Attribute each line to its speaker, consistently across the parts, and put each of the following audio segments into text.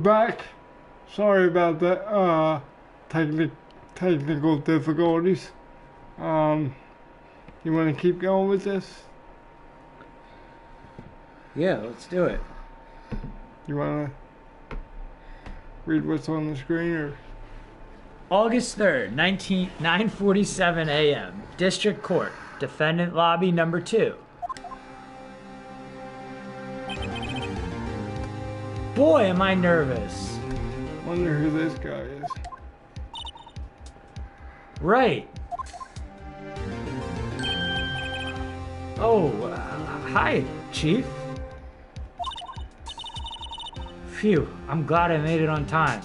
Speaker 1: Back. Sorry about that. Technical difficulties. Um, you want to keep going with this?
Speaker 2: Yeah, let's do it.
Speaker 1: You want to read what's on the screen, or?
Speaker 2: August 3rd, 9:47 a.m. District Court. Defendant Lobby number 2. Boy, am I nervous.
Speaker 1: Wonder who this guy is.
Speaker 2: Right. Oh, hi, Chief. Phew, I'm glad I made it on time.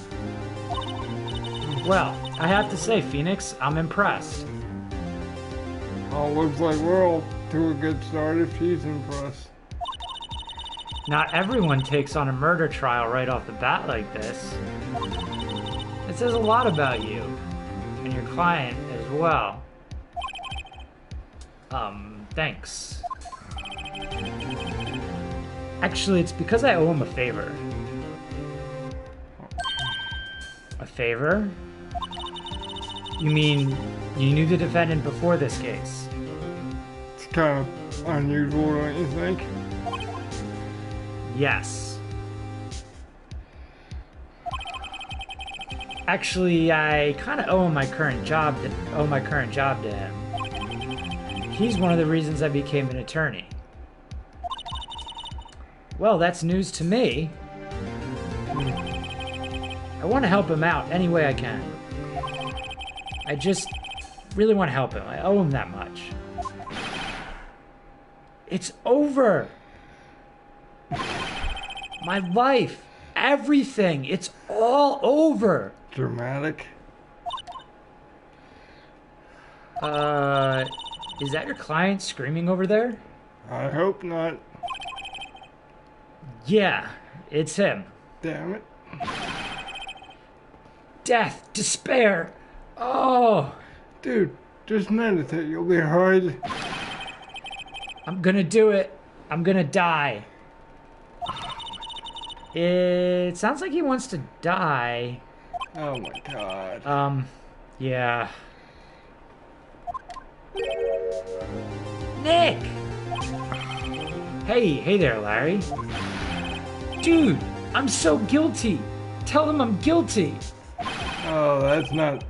Speaker 2: Well, I have to say, Phoenix, I'm impressed.
Speaker 1: Oh, looks like we're all to a good start if she's impressed.
Speaker 2: Not everyone takes on a murder trial right off the bat like this. It says a lot about you, and your client as well. Thanks. Actually, it's because I owe him a favor. A favor? You mean you knew the defendant before this case?
Speaker 1: It's kind of unusual, don't you think?
Speaker 2: Yes. Actually, I kind of owe my current job to him. He's one of the reasons I became an attorney. Well, that's news to me. I want to help him out any way I can. I just really want to help him. I owe him that much. It's over. My life, everything, it's all over.
Speaker 1: Dramatic.
Speaker 2: Is that your client screaming over there?
Speaker 1: I hope not.
Speaker 2: Yeah, it's him.
Speaker 1: Damn it.
Speaker 2: Death, despair. Oh.
Speaker 1: Dude, just meditate. You'll be alright.
Speaker 2: I'm gonna do it. I'm gonna die. It sounds like he wants to die.
Speaker 1: Oh my god.
Speaker 2: Yeah. Nick! Hey there, Larry. Dude, I'm so guilty. Tell him I'm guilty.
Speaker 1: Oh, that's not...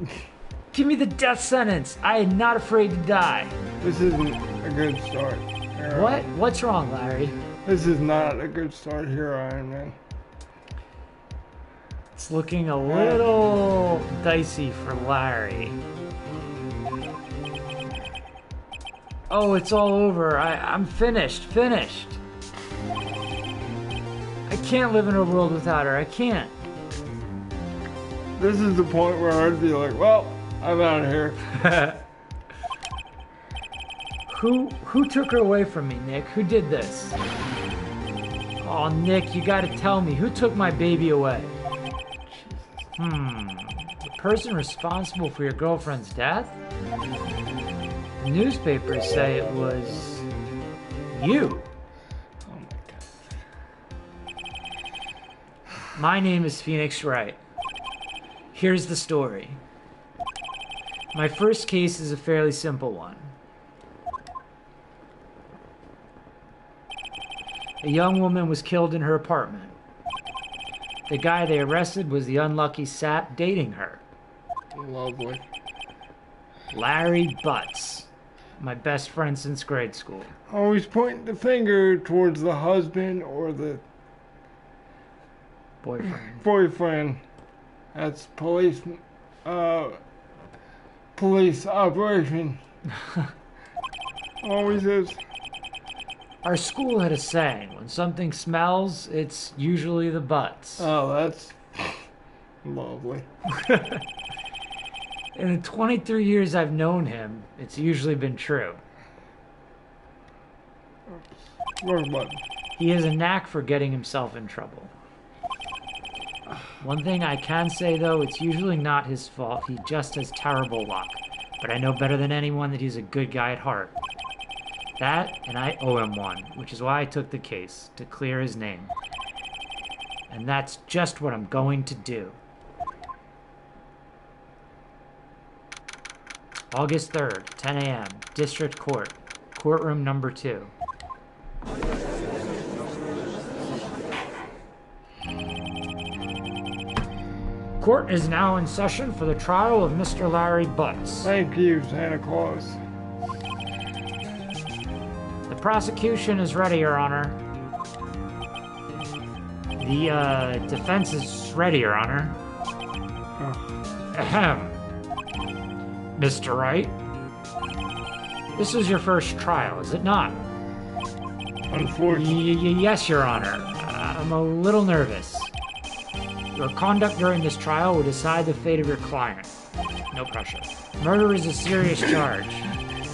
Speaker 2: Give me the death sentence. I am not afraid to die.
Speaker 1: This isn't a good start. Here
Speaker 2: What? What's wrong, Larry?
Speaker 1: This is not a good start here, Iron Man.
Speaker 2: It's looking a little dicey for Larry. Oh, it's all over. I'm finished. I can't live in a world without her. I can't.
Speaker 1: This is the point where I'd be like, well, I'm out of here.
Speaker 2: Who took her away from me, Nick? Who did this? Oh, Nick, you gotta tell me. Who took my baby away? The person responsible for your girlfriend's death? The newspapers say it was you.
Speaker 1: Oh my god.
Speaker 2: My name is Phoenix Wright. Here's the story. My first case is a fairly simple one. A young woman was killed in her apartment. The guy they arrested was the unlucky sap dating her.
Speaker 1: Lovely.
Speaker 2: Larry Butts, my best friend since grade school.
Speaker 1: Always pointing the finger towards the husband or the boyfriend. That's police operation. Always is.
Speaker 2: Our school had a saying, when something smells, it's usually the butts.
Speaker 1: Oh, that's lovely.
Speaker 2: In the 23 years I've known him, it's usually been true.
Speaker 1: Wrong button.
Speaker 2: He has a knack for getting himself in trouble. One thing I can say, though, it's usually not his fault. He just has terrible luck. But I know better than anyone that he's a good guy at heart. That, and I owe him one, which is why I took the case, to clear his name. And that's just what I'm going to do. August 3rd, 10 a.m., District Court, courtroom number 2. Court is now in session for the trial of Mr. Larry Butts.
Speaker 1: Thank you, Santa Claus.
Speaker 2: The prosecution is ready, Your Honor. The defense is ready, Your Honor. Ahem. Mr. Wright, this is your first trial, is it not?
Speaker 1: Unfortunately.
Speaker 2: Yes, Your Honor. I'm a little nervous. Your conduct during this trial will decide the fate of your client. No pressure. Murder is a serious charge.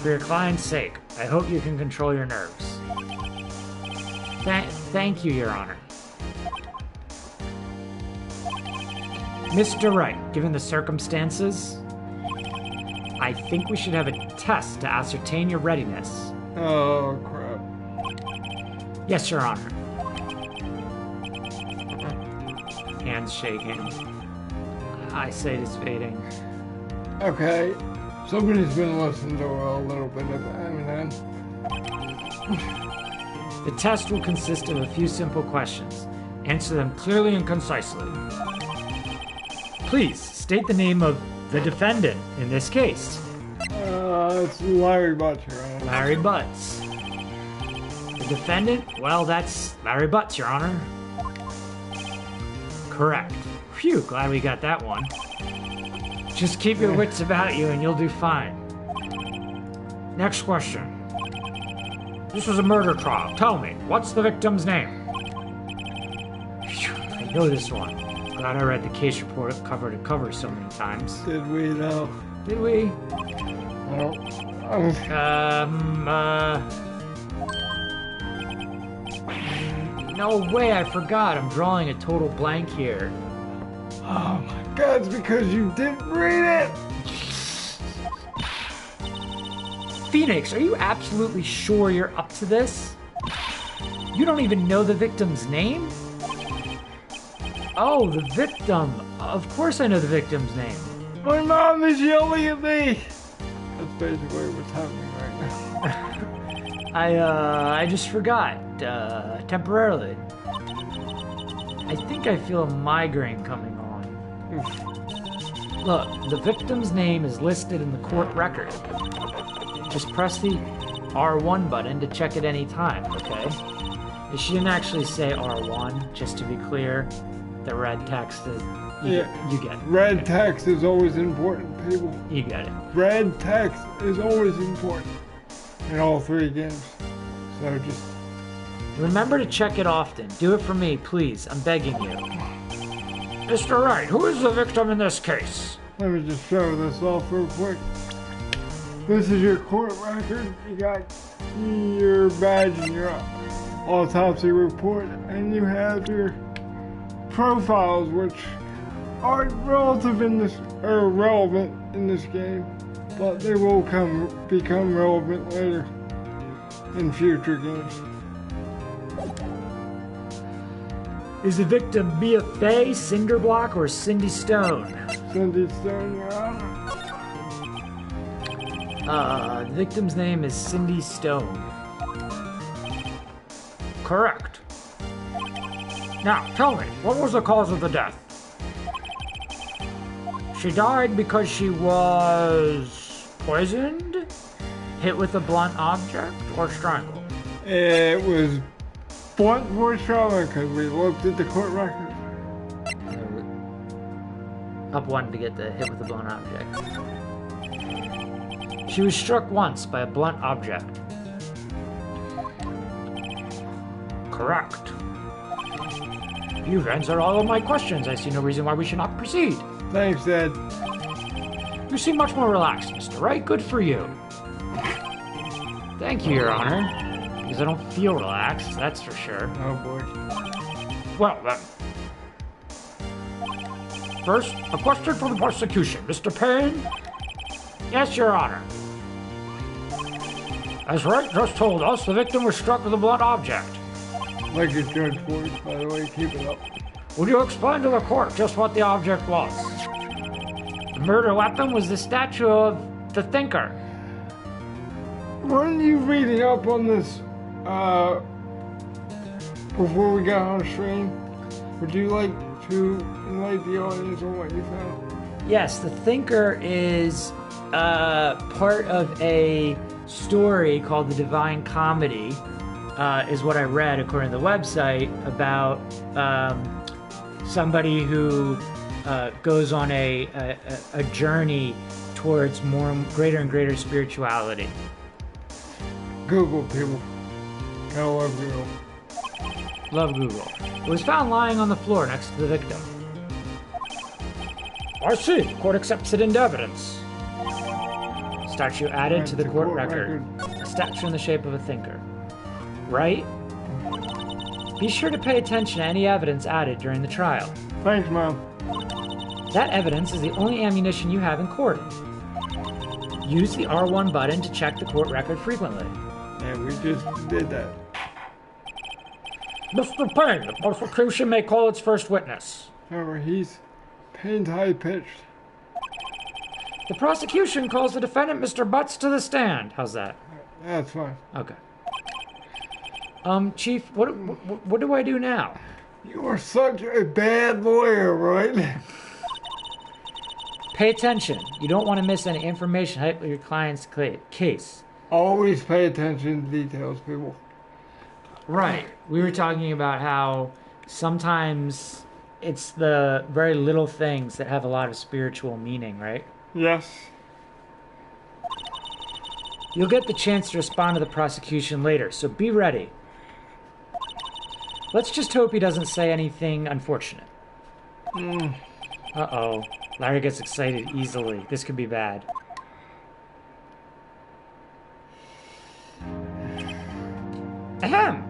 Speaker 2: For your client's sake, I hope you can control your nerves. Thank you, Your Honor. Mr. Wright, given the circumstances, I think we should have a test to ascertain your readiness.
Speaker 1: Oh, crap.
Speaker 2: Yes, Your Honor. Hands shaking. Eyesight is fading.
Speaker 1: Okay. Somebody's been listening to a little bit of Eminem.
Speaker 2: The test will consist of a few simple questions. Answer them clearly and concisely. Please state the name of the defendant in this case.
Speaker 1: It's Larry Butts, Your Honor.
Speaker 2: Larry Butts. The defendant? Well, that's Larry Butts, Your Honor. Correct. Phew, glad we got that one. Just keep your wits about you and you'll do fine. Next question. This was a murder trial. Tell me, what's the victim's name? Phew, I know this one. Glad I read the case report cover to cover so many times.
Speaker 1: Did we, though?
Speaker 2: Did we? No way, I forgot. I'm drawing a total blank here.
Speaker 1: Oh my God, it's because you didn't read it!
Speaker 2: Phoenix, are you absolutely sure you're up to this? You don't even know the victim's name? Oh, the victim. Of course I know the victim's name.
Speaker 1: My mom is yelling at me! That's basically what's happening right now.
Speaker 2: I just forgot, temporarily. I think I feel a migraine coming on. Look, the victim's name is listed in the court record. Just press the R1 button to check at any time, okay? She didn't actually say R1, just to be clear. The red text is... You get it.
Speaker 1: Red text is always important, people.
Speaker 2: You get it.
Speaker 1: Red text is always important in all 3 games. So just...
Speaker 2: Remember to check it often. Do it for me, please. I'm begging you. Mr. Wright, who is the victim in this case?
Speaker 1: Let me just show this off real quick. This is your court record. You got your badge and your autopsy report, and you have your profiles, which aren't relevant in this game, but they will become relevant later in future games.
Speaker 2: Is the victim Mia Fey, Cinderblock, or Cindy Stone?
Speaker 1: Cindy Stone, Your Honor.
Speaker 2: The victim's name is Cindy Stone. Correct. Now, tell me, what was the cause of the death? She died because she was poisoned, hit with a blunt object, or strangled?
Speaker 1: It was blunt force trauma because we looked at the court record.
Speaker 2: Up 1 to get the hit with a blunt object. She was struck once by a blunt object. Correct. You've answered all of my questions. I see no reason why we should not proceed.
Speaker 1: Thanks, Ed.
Speaker 2: You seem much more relaxed, Mr. Wright. Good for you. Thank you, Your Honor. Because I don't feel relaxed, that's for sure.
Speaker 1: Oh, boy.
Speaker 2: Well, then. First, a question from the prosecution. Mr. Payne? Yes, Your Honor. As Wright just told us, the victim was struck with a blunt object.
Speaker 1: Like your Judge Boys, by the way, keep it up.
Speaker 2: Would you explain to the court just what the object was? The murder weapon was the statue of the thinker.
Speaker 1: Weren't you reading up on this before we got on stream? Would you like to enlighten the audience on what you found?
Speaker 2: Yes, the thinker is part of a story called The Divine Comedy, is what I read according to the website, about somebody who goes on a journey towards greater and greater spirituality.
Speaker 1: Google, people. I love Google.
Speaker 2: Love Google. It was found lying on the floor next to the victim. I see. The court accepts it into evidence. Statue added to the court record. A statue in the shape of a thinker. Right? Be sure to pay attention to any evidence added during the trial.
Speaker 1: Thanks, Mom.
Speaker 2: That evidence is the only ammunition you have in court. Use the R1 button to check the court record frequently.
Speaker 1: And we just did that.
Speaker 2: Mr. Payne, the prosecution may call its first witness.
Speaker 1: Remember, he's Payne's high-pitched.
Speaker 2: The prosecution calls the defendant, Mr. Butts, to the stand. How's that?
Speaker 1: That's fine.
Speaker 2: Okay. Chief, what do I do now?
Speaker 1: You are such a bad lawyer, right?
Speaker 2: Pay attention. You don't want to miss any information about your client's case.
Speaker 1: Always pay attention to details, people.
Speaker 2: Right. We were talking about how sometimes it's the very little things that have a lot of spiritual meaning, right?
Speaker 1: Yes.
Speaker 2: You'll get the chance to respond to the prosecution later, so be ready. Let's just hope he doesn't say anything unfortunate. Uh-oh. Larry gets excited easily. This could be bad. Ahem!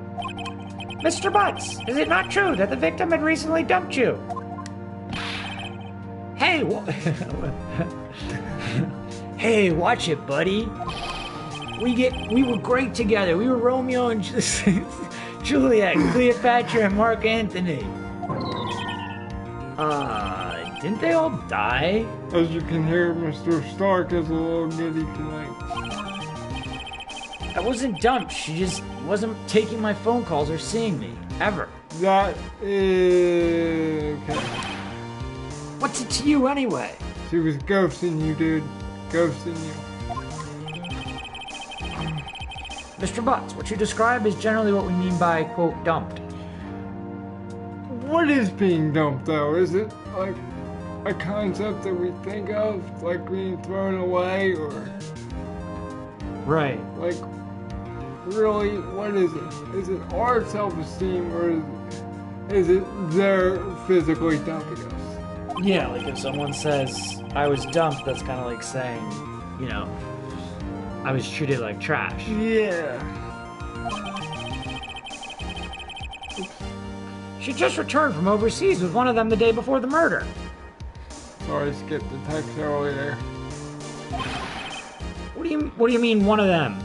Speaker 2: Mr. Butts, is it not true that the victim had recently dumped you? Hey, hey, watch it, buddy. We were great together. We were Romeo and Juliet, Cleopatra, and Mark Antony. Didn't they all die?
Speaker 1: As you can hear, Mr. Stark is a little giddy tonight.
Speaker 2: I wasn't dumped. She just wasn't taking my phone calls or seeing me. Ever.
Speaker 1: That is... okay.
Speaker 2: What's it to you anyway?
Speaker 1: She was ghosting you, dude. Ghosting you.
Speaker 2: Mr. Butts, what you describe is generally what we mean by, quote, dumped.
Speaker 1: What is being dumped, though? Is it, like, a concept that we think of, like being thrown away, or...
Speaker 2: Right.
Speaker 1: Like, really, what is it? Is it our self-esteem, or is it they're physically dumping us?
Speaker 2: Yeah, like if someone says, I was dumped, that's kind of like saying, you know, I was treated like trash.
Speaker 1: Yeah.
Speaker 2: She just returned from overseas with one of them the day before the murder.
Speaker 1: Sorry, I skipped the text earlier.
Speaker 2: What do you mean, one of them?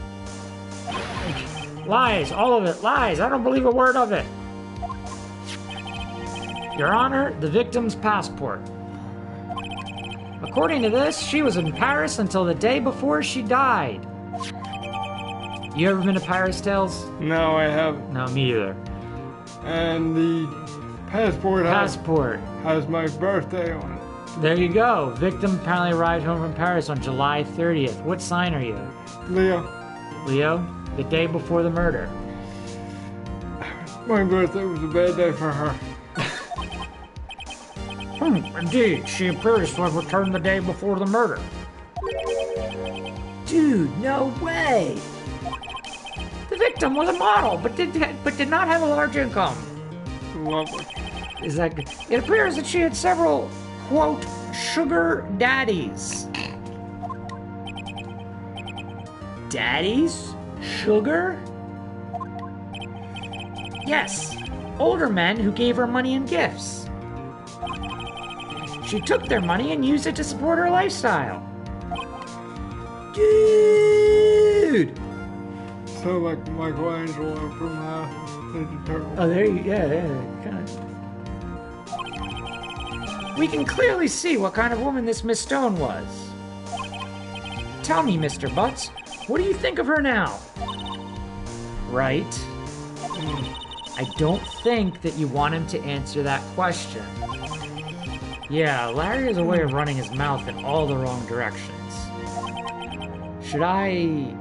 Speaker 2: Lies, all of it, lies. I don't believe a word of it. Your Honor, the victim's passport. According to this, she was in Paris until the day before she died. You ever been to Paris, Tales?
Speaker 1: No, I haven't.
Speaker 2: No, me either.
Speaker 1: And the passport has my birthday on it.
Speaker 2: There you go. Victim apparently arrived home from Paris on July 30th. What sign are you?
Speaker 1: Leo.
Speaker 2: Leo? The day before the murder.
Speaker 1: My birthday was a bad day for her.
Speaker 2: Indeed, she appears to have returned the day before the murder. Dude, no way! The victim was a model, but did not have a large income.
Speaker 1: Lovely.
Speaker 2: Is that good? It appears that she had several, quote, sugar daddies. Daddies? Sugar? Yes, older men who gave her money and gifts. She took their money and used it to support her lifestyle. Dude!
Speaker 1: So like Michelangelo from Ninja Turtles.
Speaker 2: Oh, there you, yeah, kind of. We can clearly see what kind of woman this Miss Stone was. Tell me, Mr. Butts, what do you think of her now? Right? I don't think that you want him to answer that question. Yeah, Larry has a way of running his mouth in all the wrong directions. Should I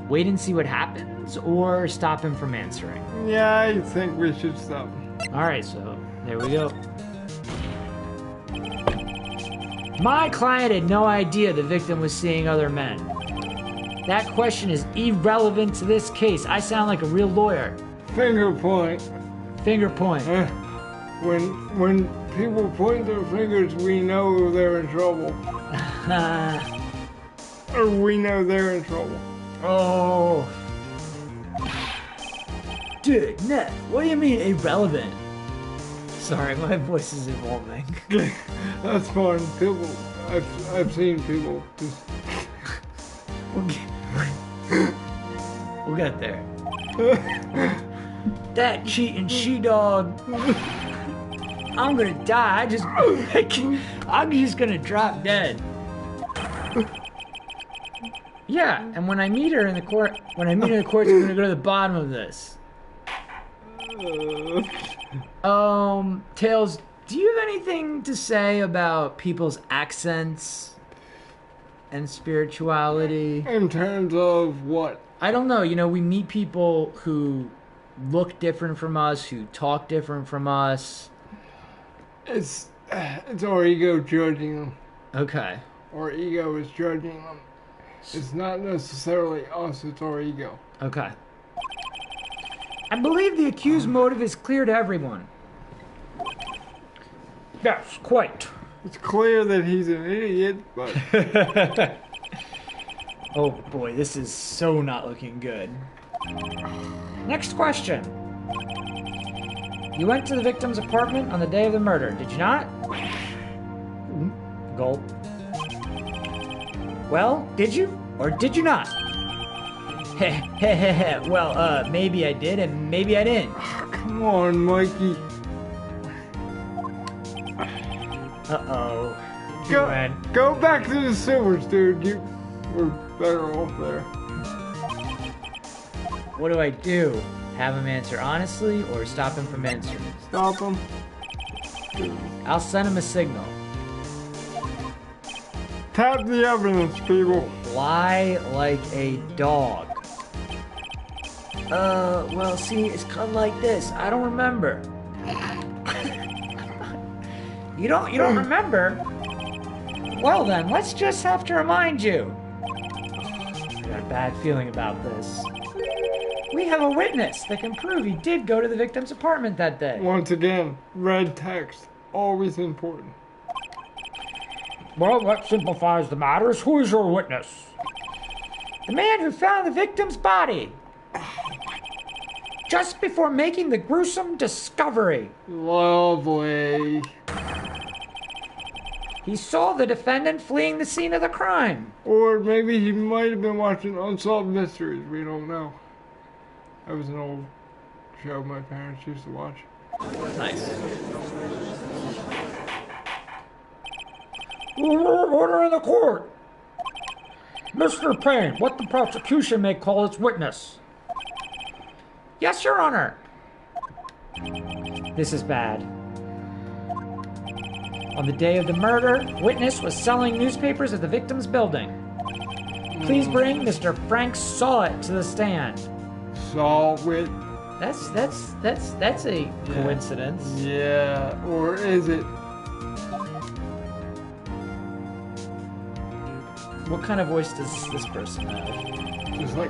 Speaker 2: wait and see what happens, or stop him from answering?
Speaker 1: Yeah, I think we should stop.
Speaker 2: Alright, so there we go. My client had no idea the victim was seeing other men. That question is irrelevant to this case. I sound like a real lawyer.
Speaker 1: Finger point.
Speaker 2: Finger point.
Speaker 1: When people point their fingers, we know they're in trouble. Or we know they're in trouble.
Speaker 2: Oh. Dude, Ned, what do you mean irrelevant? Sorry, my voice is evolving.
Speaker 1: That's fun. People, I've seen people just.
Speaker 2: We'll get there. That cheating she-dog. I'm gonna die. I'm just gonna drop dead. Yeah, and when I meet her in the court, we're gonna go to the bottom of this. Tails, do you have anything to say about people's accents and spirituality?
Speaker 1: In terms of what?
Speaker 2: I don't know. You know, we meet people who look different from us, who talk different from us.
Speaker 1: It's our ego judging them.
Speaker 2: Okay.
Speaker 1: Our ego is judging them. It's not necessarily us, it's our ego.
Speaker 2: Okay. I believe the accused motive is clear to everyone. Yes, quite.
Speaker 1: It's clear that he's an idiot, but...
Speaker 2: Oh boy, this is so not looking good. Next question. You went to the victim's apartment on the day of the murder, did you not? Gulp. Well, did you? Or did you not? Well, maybe I did and maybe I didn't.
Speaker 1: Come on, Mikey.
Speaker 2: Uh-oh.
Speaker 1: Go back to the sewers, dude. You were better off there.
Speaker 2: What do I do? Have him answer honestly or stop him from answering?
Speaker 1: Stop him.
Speaker 2: I'll send him a signal.
Speaker 1: Tap the evidence, people.
Speaker 2: Lie like a dog. Well, see, it's kind of like this. I don't remember. You don't remember? Well then, let's just have to remind you. I got a bad feeling about this. We have a witness that can prove he did go to the victim's apartment that day.
Speaker 1: Once again, red text. Always important.
Speaker 2: Well, that simplifies the matters. Who is your witness? The man who found the victim's body. Just before making the gruesome discovery.
Speaker 1: Lovely.
Speaker 2: He saw the defendant fleeing the scene of the crime.
Speaker 1: Or maybe he might have been watching Unsolved Mysteries. We don't know. That was an old show my parents used to watch.
Speaker 2: Nice. Order in the court. Mr. Payne, what the prosecution may call its witness. Yes, Your Honor. This is bad. On the day of the murder, witness was selling newspapers at the victim's building. Please bring Mr. Frank Sawit to the stand.
Speaker 1: Sawit?
Speaker 2: That's a coincidence.
Speaker 1: Yeah, or is it?
Speaker 2: What kind of voice does this person have?
Speaker 1: Just like,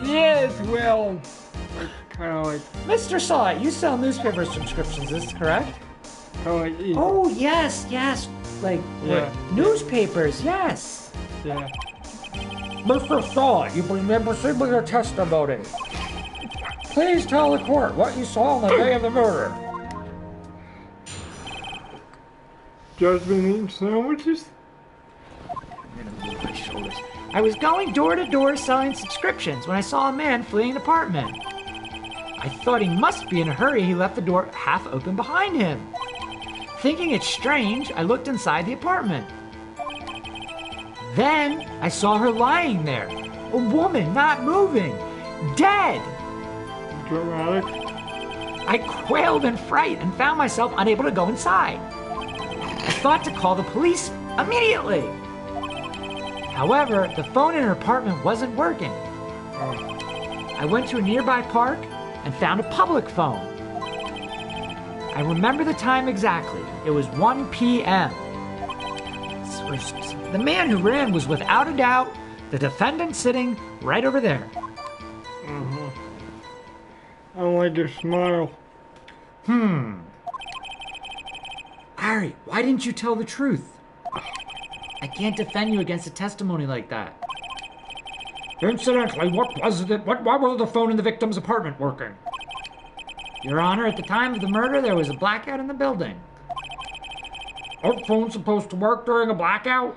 Speaker 1: yes, well, kind of like.
Speaker 2: Mr. Sawit, you sell newspaper subscriptions, is this correct?
Speaker 1: Kind of like.
Speaker 2: Oh, yes. Like,
Speaker 1: Yeah.
Speaker 2: Newspapers, yes.
Speaker 1: Yeah.
Speaker 2: Mr. Sawit, you remember receiving your testimony. Please tell the court what you saw on the day of the murder.
Speaker 1: Judgment eating sandwiches?
Speaker 2: I was going door to door selling subscriptions when I saw a man fleeing an apartment. I I thought he must be in a hurry. He left the door half open behind him. Thinking it strange, I looked inside the apartment. Then I saw her lying there. A woman not moving. Dead.
Speaker 1: Dramatic.
Speaker 2: I quailed in fright and found myself unable to go inside. I thought to call the police immediately. However, the phone in her apartment wasn't working. I went to a nearby park and found a public phone. I remember the time exactly. It was 1 p.m. The man who ran was without a doubt the defendant sitting right over there.
Speaker 1: I don't like your smile.
Speaker 2: Harry, why didn't you tell the truth? I can't defend you against a testimony like that. Incidentally, why was the phone in the victim's apartment working? Your Honor, at the time of the murder, there was a blackout in the building. Aren't phones supposed to work during a blackout?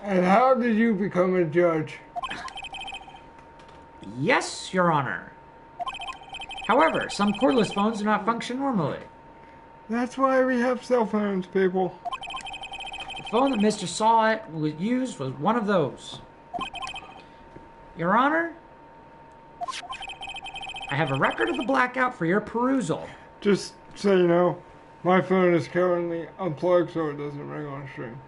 Speaker 1: And how did you become a judge?
Speaker 2: Yes, Your Honor. However, some cordless phones do not function normally.
Speaker 1: That's why we have cell phones, people.
Speaker 2: The phone that Mr. Sawett used was one of those. Your Honor, I have a record of the blackout for your perusal.
Speaker 1: Just so you know, my phone is currently unplugged so it doesn't ring on stream.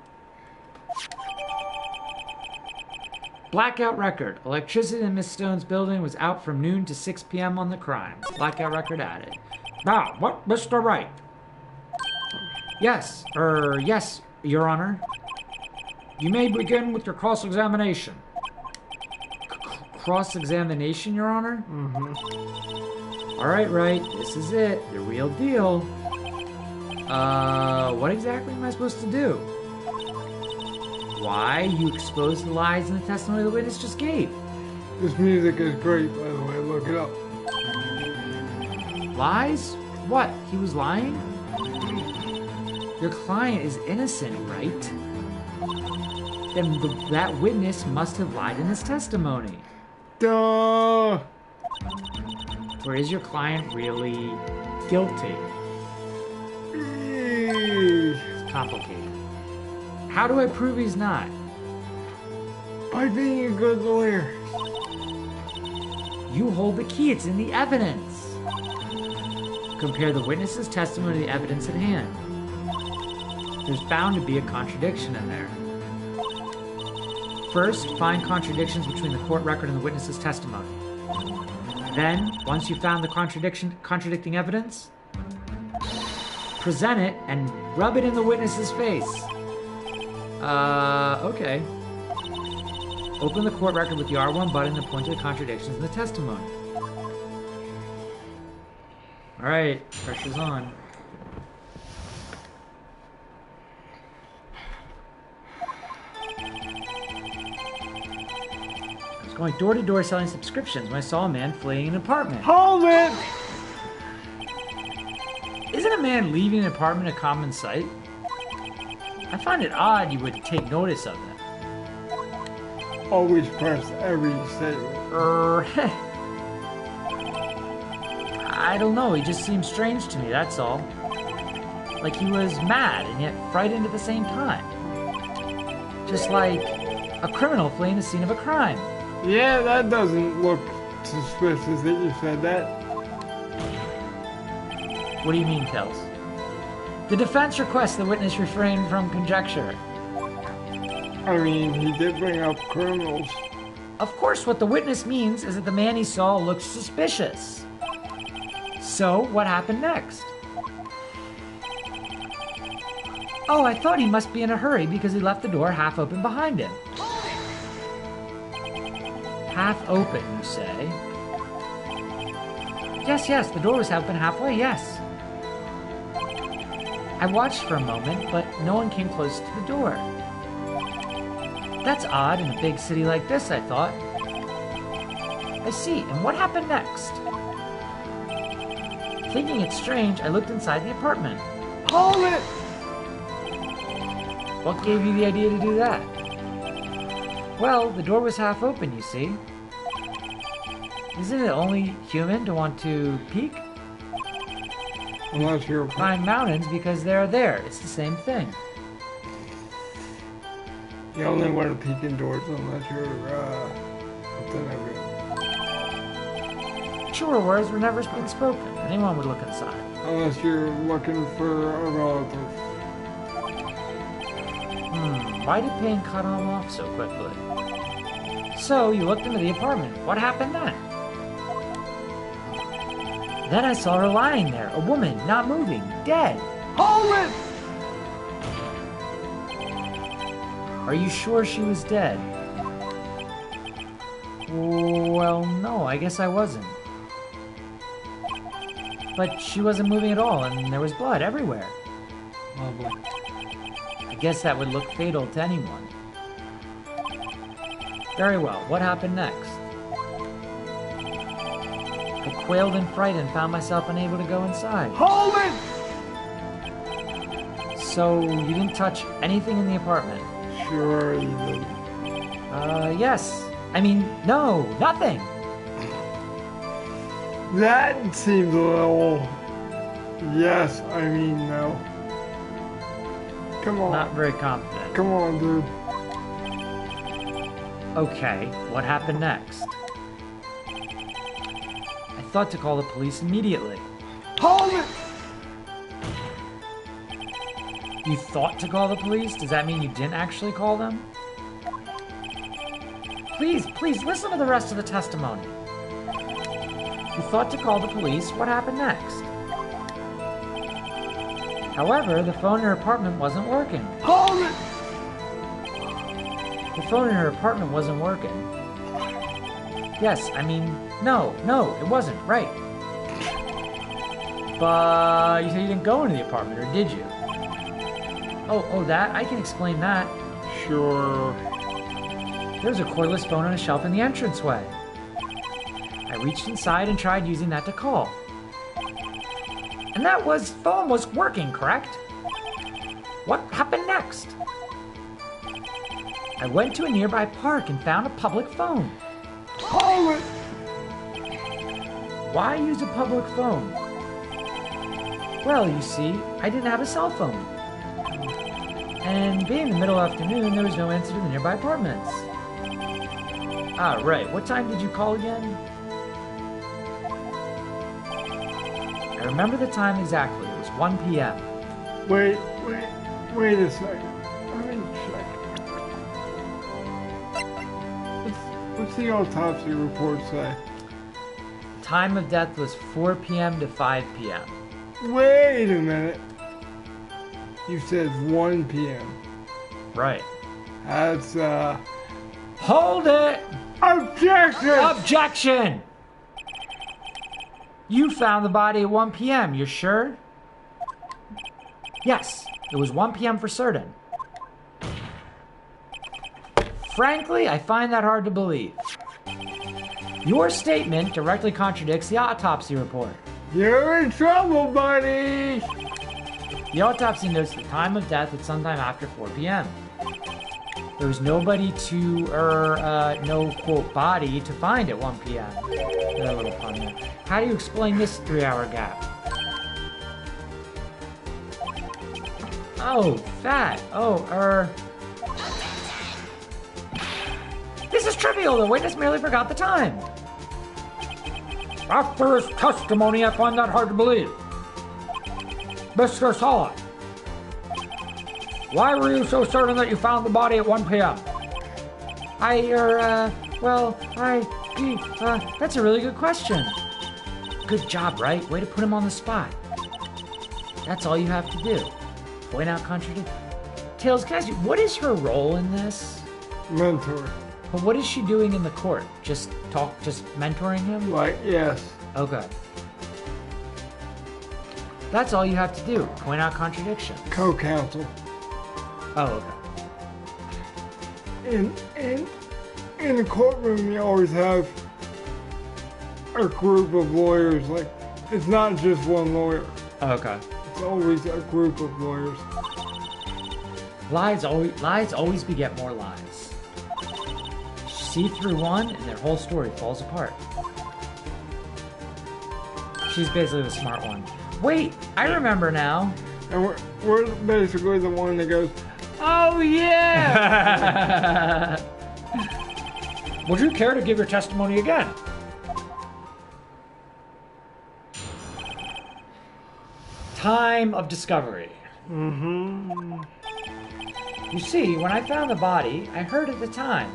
Speaker 2: Blackout record. Electricity in Miss Stone's building was out from noon to 6 p.m. on the crime. Blackout record added. Now, what, Mr. Wright? Yes, Your Honor. You may begin with your cross-examination. Cross-examination, Your Honor? All right, Wright, this is it. The real deal. What exactly am I supposed to do? Why? You exposed the lies in the testimony the witness just gave.
Speaker 1: This music is great, by the way. Look it up.
Speaker 2: Lies? What? He was lying? Your client is innocent, right? Then that witness must have lied in his testimony.
Speaker 1: Duh!
Speaker 2: Or is your client really guilty? It's complicated. How do I prove he's not?
Speaker 1: By being a good lawyer.
Speaker 2: You hold the key, it's in the evidence. Compare the witness's testimony to the evidence at hand. There's bound to be a contradiction in there. First, find contradictions between the court record and the witness's testimony. Then, once you've found the contradicting evidence, present it and rub it in the witness's face. Okay. Open the court record with the R1 button and point to the contradictions in the testimony. Alright, pressure's on. I was going door to door selling subscriptions when I saw a man fleeing an apartment.
Speaker 1: Hold it!
Speaker 2: Isn't a man leaving an apartment a common sight? I find it odd you would take notice of it.
Speaker 1: Always press every statement.
Speaker 2: I don't know, he just seems strange to me, that's all. Like he was mad and yet frightened at the same time. Just like a criminal fleeing the scene of a crime.
Speaker 1: Yeah, that doesn't look suspicious that you said that.
Speaker 2: What do you mean, Kels? The defense requests the witness refrain from conjecture.
Speaker 1: I mean, he did bring up criminals.
Speaker 2: Of course, what the witness means is that the man he saw looked suspicious. So, what happened next? Oh, I thought he must be in a hurry because he left the door half open behind him. Half open, you say? Yes, the door was open halfway, yes. I watched for a moment, but no one came close to the door. That's odd in a big city like this, I thought. I see, and what happened next? Thinking it strange, I looked inside the apartment.
Speaker 1: Hold it!
Speaker 2: What gave you the idea to do that? Well, the door was half open, you see. Isn't it only human to want to peek?
Speaker 1: Unless you're
Speaker 2: Climb mountains because they're there. It's the same thing.
Speaker 1: you only want to peek indoors unless you're something of it.
Speaker 2: Truer words were never been spoken. Anyone would look inside.
Speaker 1: Unless you're looking for a relative.
Speaker 2: Why did Payne cut him off so quickly? So, you looked into the apartment. What happened then? Then I saw her lying there. A woman, not moving, dead.
Speaker 1: Hold it!
Speaker 2: Are you sure she was dead? Well, no, I guess I wasn't. But she wasn't moving at all, and there was blood everywhere.
Speaker 1: Lovely.
Speaker 2: I guess that would look fatal to anyone. Very well, what happened next? I quailed in fright and found myself unable to go inside.
Speaker 1: Hold it!
Speaker 2: So, you didn't touch anything in the apartment?
Speaker 1: Sure you did.
Speaker 2: Yes. I mean, no, nothing.
Speaker 1: That seems a little... Yes, I mean no. Come on.
Speaker 2: Not very confident.
Speaker 1: Come on, dude.
Speaker 2: Okay, what happened next? I thought to call the police immediately.
Speaker 1: Hold it!
Speaker 2: You thought to call the police? Does that mean you didn't actually call them? Please, listen to the rest of the testimony. You thought to call the police. What happened next? However, the phone in her apartment wasn't working.
Speaker 1: Hold it!
Speaker 2: The phone in her apartment wasn't working. Yes, I mean, no, it wasn't, right. But you said you didn't go into the apartment, or did you? Oh, that? I can explain that.
Speaker 1: Sure.
Speaker 2: There was a cordless phone on a shelf in the entranceway. I reached inside and tried using that to call. And phone was working, correct? What happened next? I went to a nearby park and found a public phone.
Speaker 1: Hold it!
Speaker 2: Why use a public phone? Well, you see, I didn't have a cell phone. And being the middle of the afternoon, there was no answer to the nearby apartments. Ah, right. What time did you call again? I remember the time exactly. It was 1 p.m.
Speaker 1: Wait a second. Let me check. What's the autopsy report say?
Speaker 2: Time of death was 4 p.m. to 5 p.m.
Speaker 1: Wait a minute. You said 1 p.m.
Speaker 2: Right.
Speaker 1: That's,
Speaker 2: Hold it!
Speaker 1: Objection!
Speaker 2: Objection! You found the body at 1 p.m., you're sure? Yes, it was 1 p.m. for certain. Frankly, I find that hard to believe. Your statement directly contradicts the autopsy report.
Speaker 1: You're in trouble, buddy!
Speaker 2: The autopsy notes the time of death at sometime after 4 p.m. There was nobody no, quote, body to find at 1 p.m. They're a little fun there. How do you explain this 3-hour gap? Oh, fat. This is trivial. The witness merely forgot the time. After his testimony, I find that hard to believe. Mr. Sala, why were you so certain that you found the body at 1 p.m.? That's a really good question. Good job, Wright. Way to put him on the spot. That's all you have to do. Point out contradiction. Tails, can I ask you, what is her role in this?
Speaker 1: Mentor.
Speaker 2: But what is she doing in the court? Just mentoring him?
Speaker 1: Yes.
Speaker 2: Okay. That's all you have to do. Point out contradictions.
Speaker 1: Co-counsel.
Speaker 2: Oh, okay.
Speaker 1: In the courtroom, you always have a group of lawyers. Like, it's not just one lawyer.
Speaker 2: Okay.
Speaker 1: It's always a group of lawyers.
Speaker 2: Lies always beget more lies. See through one, and their whole story falls apart. she's basically the smart one. Wait, I remember now.
Speaker 1: And we're basically the one that goes,
Speaker 2: Oh, yeah! Would you care to give your testimony again? Time of discovery.
Speaker 1: mm-hmm.
Speaker 2: You see, when I found the body, I heard at the time.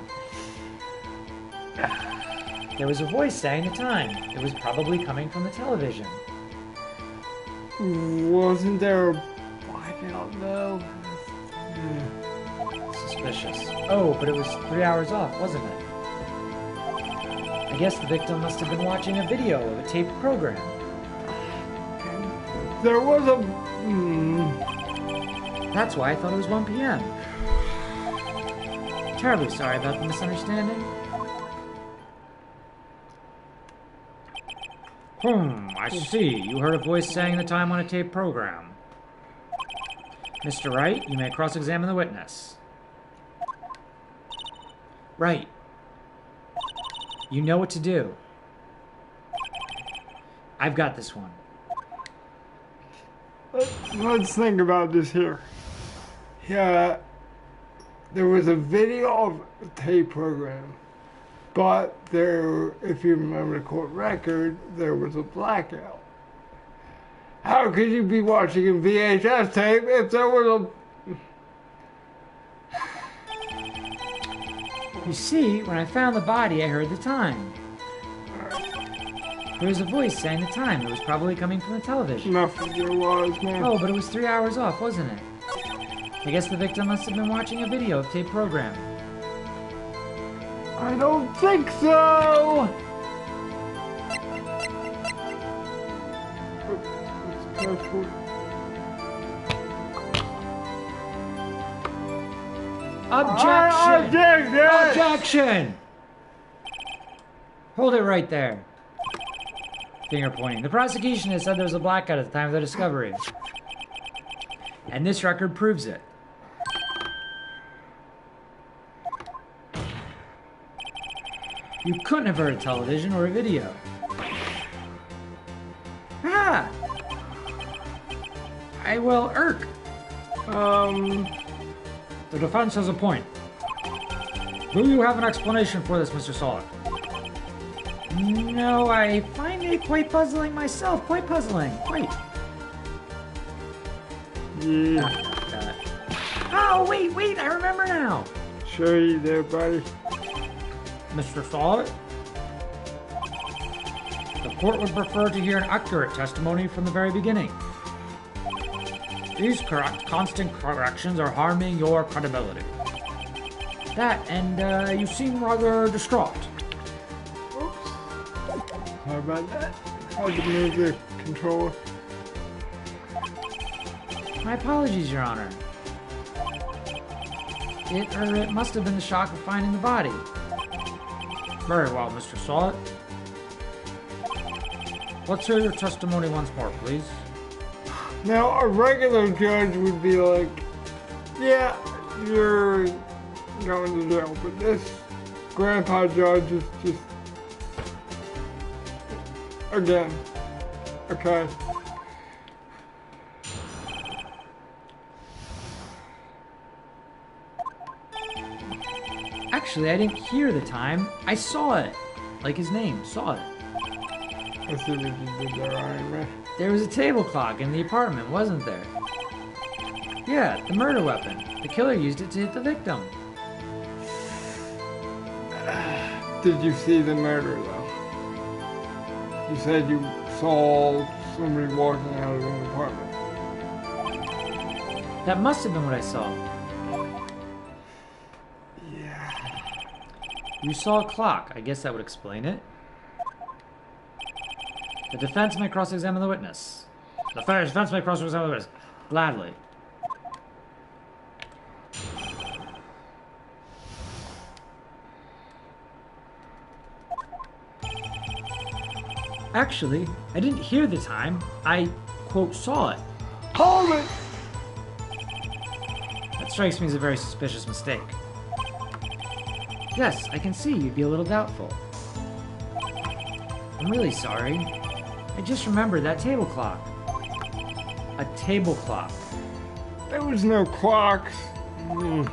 Speaker 2: There was a voice saying the time. It was probably coming from the television.
Speaker 1: Wasn't there a blackout though?
Speaker 2: Suspicious. Oh, but it was 3 hours off, wasn't it? I guess the victim must have been watching a video of a taped program.
Speaker 1: There was a...
Speaker 2: That's why I thought it was 1 p.m. Terribly sorry about the misunderstanding. I see. You heard a voice saying the time on a taped program. Mr. Wright, you may cross-examine the witness. Right. You know what to do. I've got this one.
Speaker 1: Let's think about this here. Yeah, there was a video of a tape program, but there, if you remember the court record, there was a blackout. How could you be watching a VHS tape if there was a...
Speaker 2: You see, when I found the body, I heard the time. There was a voice saying the time. It was probably coming from the television.
Speaker 1: Nothing there was, man.
Speaker 2: Oh, but it was 3 hours off, wasn't it? I guess the victim must have been watching a video of tape program.
Speaker 1: I don't think so!
Speaker 2: Objection!
Speaker 1: Objection!
Speaker 2: Objection! Hold it right there. Finger pointing. The prosecution has said there was a blackout at the time of the discovery. And this record proves it. You couldn't have heard a television or a video. Ah! I will irk. The defense has a point. Do you have an explanation for this, Mr. Solid? No, I find it quite puzzling myself. Quite puzzling. Quite.
Speaker 1: Yeah.
Speaker 2: Oh, wait, I remember now.
Speaker 1: Sure you there, buddy.
Speaker 2: Mr. Solid? The court would prefer to hear an accurate testimony from the very beginning. These constant corrections are harming your credibility. That, and you seem rather distraught.
Speaker 1: Oops. How about that? Hard to move the controller.
Speaker 2: My apologies, Your Honor. It must have been the shock of finding the body. Very well, Mr. Solid. Let's hear your testimony once more, please.
Speaker 1: Now, a regular judge would be like, yeah, you're going to jail, but this grandpa judge is just, again, okay.
Speaker 2: Actually, I didn't hear the time. I saw it. Like his name, saw it.
Speaker 1: I see what you did there, Iron Man.
Speaker 2: There was a table clock in the apartment, wasn't there? Yeah, the murder weapon. The killer used it to hit the victim.
Speaker 1: Did you see the murder, though? You said you saw somebody walking out of an apartment.
Speaker 2: That must have been what I saw.
Speaker 1: Yeah.
Speaker 2: You saw a clock. I guess that would explain it. The defense may cross-examine the witness. The defense may cross-examine the witness. Gladly. Actually, I didn't hear the time. I, quote, saw it.
Speaker 1: Hold it!
Speaker 2: That strikes me as a very suspicious mistake. Yes, I can see you'd be a little doubtful. I'm really sorry. I just remembered that table clock. A table clock.
Speaker 1: There was no clocks. Hmm.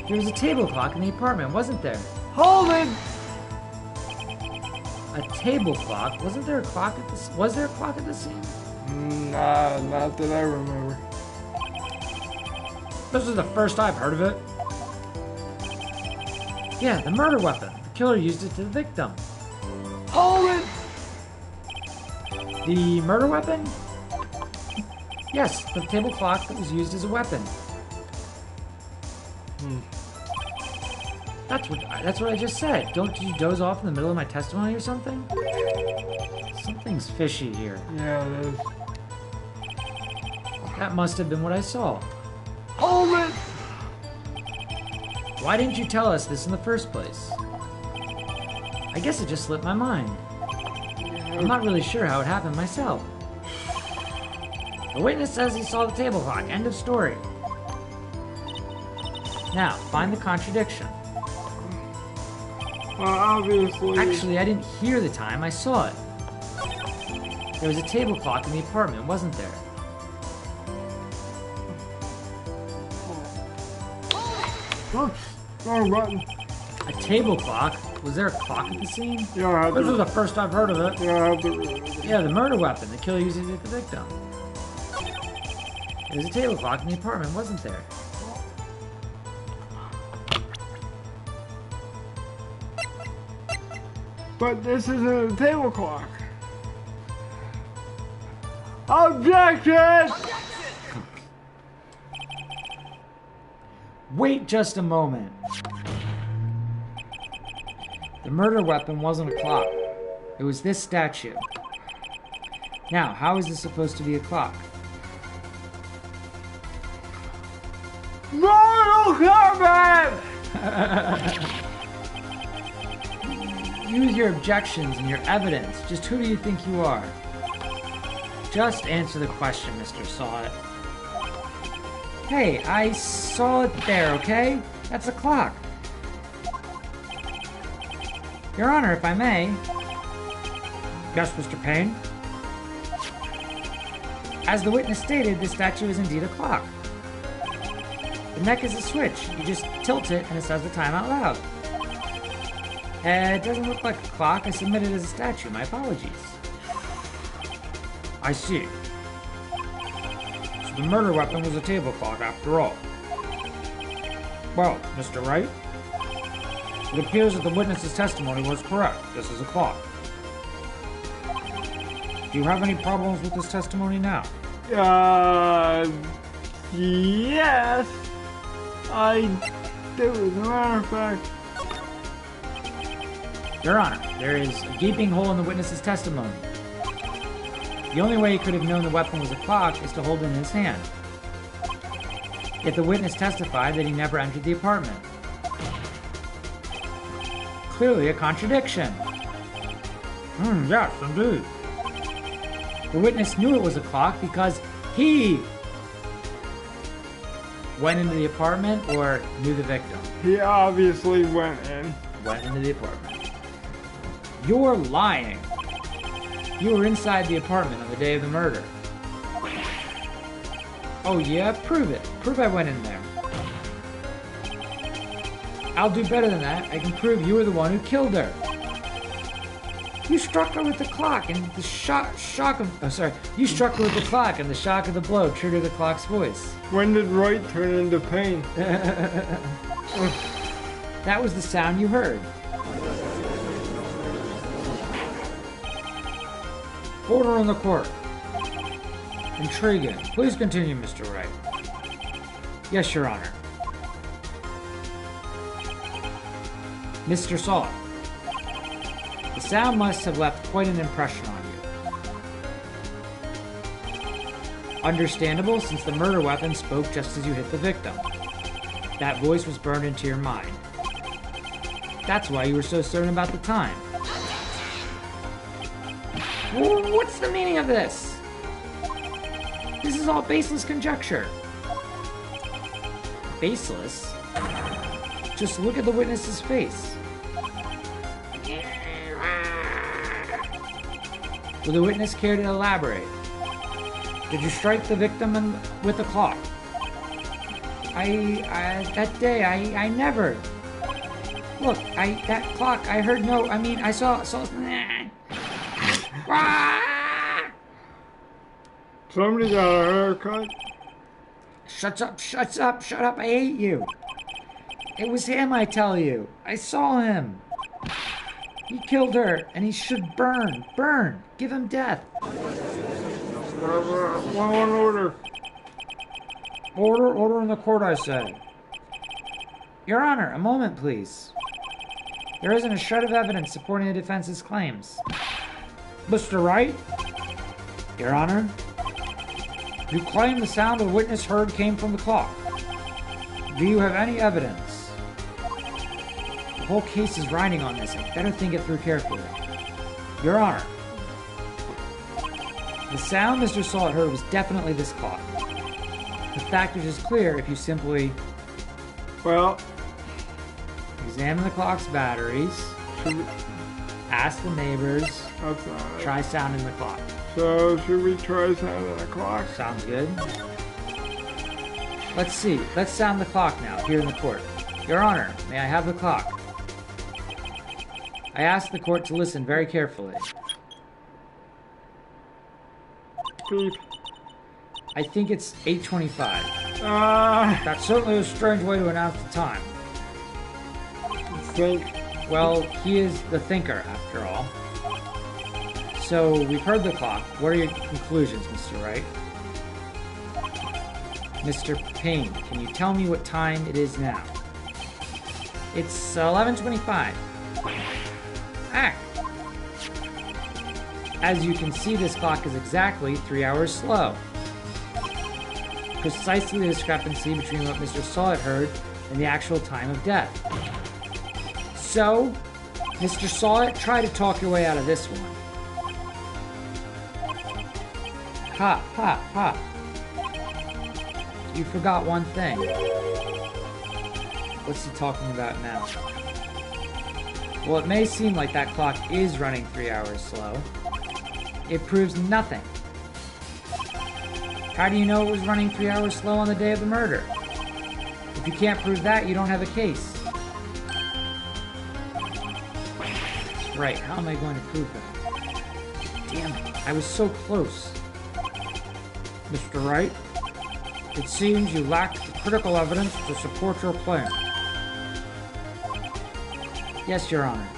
Speaker 2: There was a table clock in the apartment, wasn't there?
Speaker 1: Hold it!
Speaker 2: A table clock? Wasn't there a clock at the... Was there a clock at the scene?
Speaker 1: Nah, not that I remember.
Speaker 2: This is the first I've heard of it. Yeah, the murder weapon. The killer used it to the victim.
Speaker 1: Hold it!
Speaker 2: The murder weapon? Yes, the table clock that was used as a weapon. That's what I just said. Don't you doze off in the middle of my testimony or something? Something's fishy here.
Speaker 1: Yeah, it is.
Speaker 2: That must have been what I saw.
Speaker 1: Hold it!
Speaker 2: Why didn't you tell us this in the first place? I guess it just slipped my mind. I'm not really sure how it happened myself. The witness says he saw the table clock. End of story. Now, find the contradiction.
Speaker 1: Well, obviously...
Speaker 2: Actually, I didn't hear the time I saw it. There was a table clock in the apartment, wasn't there?
Speaker 1: Oops, wrong button.
Speaker 2: A table clock? Was there a clock at the scene?
Speaker 1: Yeah, I have
Speaker 2: This is
Speaker 1: to...
Speaker 2: the first I've heard of it.
Speaker 1: Yeah, I have to...
Speaker 2: Yeah, the murder weapon. The killer uses it to the victim. There was a table clock in the apartment, wasn't there?
Speaker 1: But this isn't a table clock. Objection!
Speaker 2: Wait just a moment. The murder weapon wasn't a clock. It was this statue. Now, how is this supposed to be a clock?
Speaker 1: Mortal Kombat!
Speaker 2: Use your objections and your evidence. Just who do you think you are? Just answer the question, Mr. Saw It. Hey, I saw it there, okay? That's a clock. Your Honor, if I may. Yes, Mr. Payne? As the witness stated, this statue is indeed a clock. The neck is a switch. You just tilt it and it says the time out loud. It doesn't look like a clock. I submitted it as a statue. My apologies. I see. So the murder weapon was a table clock after all. Well, Mr. Wright, it appears that the witness's testimony was correct. This is a clock. Do you have any problems with this testimony now?
Speaker 1: Yes. I do, as a matter of fact.
Speaker 2: Your Honor, there is a gaping hole in the witness's testimony. The only way he could have known the weapon was a clock is to hold it in his hand. Yet the witness testified that he never entered the apartment. Clearly a contradiction. Yes, indeed. The witness knew it was a clock because he went into the apartment or knew the victim.
Speaker 1: He obviously went in.
Speaker 2: Went into the apartment. You're lying. You were inside the apartment on the day of the murder. Oh yeah? Prove it. Prove I went in there. I'll do better than that. I can prove you were the one who killed her. You struck her with the clock and the you struck her with the clock and the shock of the blow triggered the clock's voice.
Speaker 1: When did Wright turn into Pain?
Speaker 2: That was the sound you heard. Order in the court. Intriguing. Please continue, Mr. Wright. Yes, Your Honor. Mr. Saw It. The sound must have left quite an impression on you. Understandable, since the murder weapon spoke just as you hit the victim. That voice was burned into your mind. That's why you were so certain about the time. What's the meaning of this? This is all baseless conjecture. Baseless? Just look at the witness's face. Will the witness care to elaborate? Did you strike the victim with the clock? That day, I never. Look, that clock, I heard no, I saw. Ah!
Speaker 1: Somebody got a haircut?
Speaker 2: Shut up, I hate you. It was him, I tell you. I saw him. He killed her, and he should burn. Give him death.
Speaker 1: One order.
Speaker 2: Order in the court, I say. Your Honor, a moment, please. There isn't a shred of evidence supporting the defense's claims. Mr. Wright? Your Honor? You claim the sound the witness heard came from the clock. Do you have any evidence? The whole case is riding on this. I better think it through carefully. Your Honor. The sound Mr. Salt heard was definitely this clock. The fact is just clear if you simply...
Speaker 1: Well...
Speaker 2: examine the clock's batteries, ask the neighbors, try sounding the clock.
Speaker 1: So, should we try sounding the clock?
Speaker 2: Sounds good. Let's see. Let's sound the clock now, here in the court. Your Honor, may I have the clock? I ask the court to listen very carefully.
Speaker 1: Beep.
Speaker 2: I think it's 8:25. That's certainly a strange way to announce the time.
Speaker 1: Think.
Speaker 2: Well, he is the thinker, after all. So, we've heard the clock. What are your conclusions, Mr. Wright? Mr. Payne, can you tell me what time it is now? It's 11:25. Act! As you can see, this clock is exactly 3 hours slow. Precisely the discrepancy between what Mr. Salt heard and the actual time of death. So, Mr. Salt, try to talk your way out of this one. Ha. You forgot one thing. What's he talking about now? Well, it may seem like that clock is running 3 hours slow. It proves nothing. How do you know it was running 3 hours slow on the day of the murder? If you can't prove that, you don't have a case. Right, how am I going to prove that? Damn it, I was so close. Mr. Wright, it seems you lack the critical evidence to support your claim. Yes, Your Honor.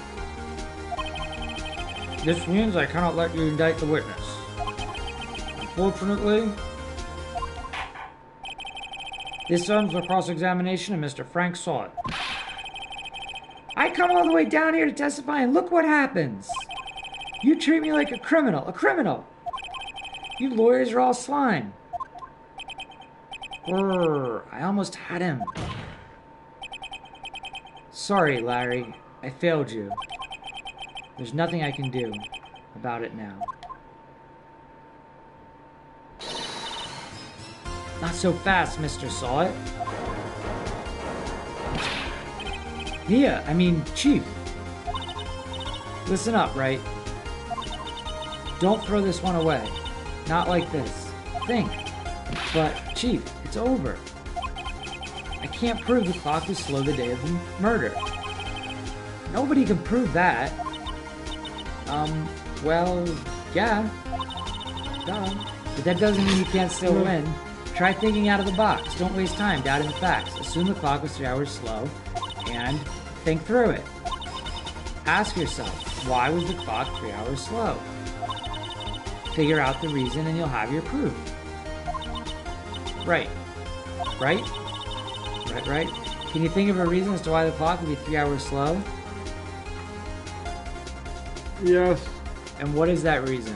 Speaker 2: This means I cannot let you indict the witness. Unfortunately, this ends the cross-examination of Mr. Frank Salt. I come all the way down here to testify, and look what happens. You treat me like a criminal. You lawyers are all slime. Brrr, I almost had him. Sorry, Larry. I failed you. There's nothing I can do about it now. Not so fast, Mr. Salt. Chief. Listen up, Wright? Don't throw this one away. Not like this. Think. But, Chief, it's over. I can't prove the clock was slow the day of the murder. Nobody can prove that. Well, yeah. Duh. But that doesn't mean you can't still win. Try thinking out of the box. Don't waste time doubting the facts. Assume the clock was 3 hours slow, and think through it. Ask yourself, why was the clock 3 hours slow? Figure out the reason and you'll have your proof. Right. Right? Right? Can you think of a reason as to why the clock would be 3 hours slow?
Speaker 1: Yes.
Speaker 2: And what is that reason?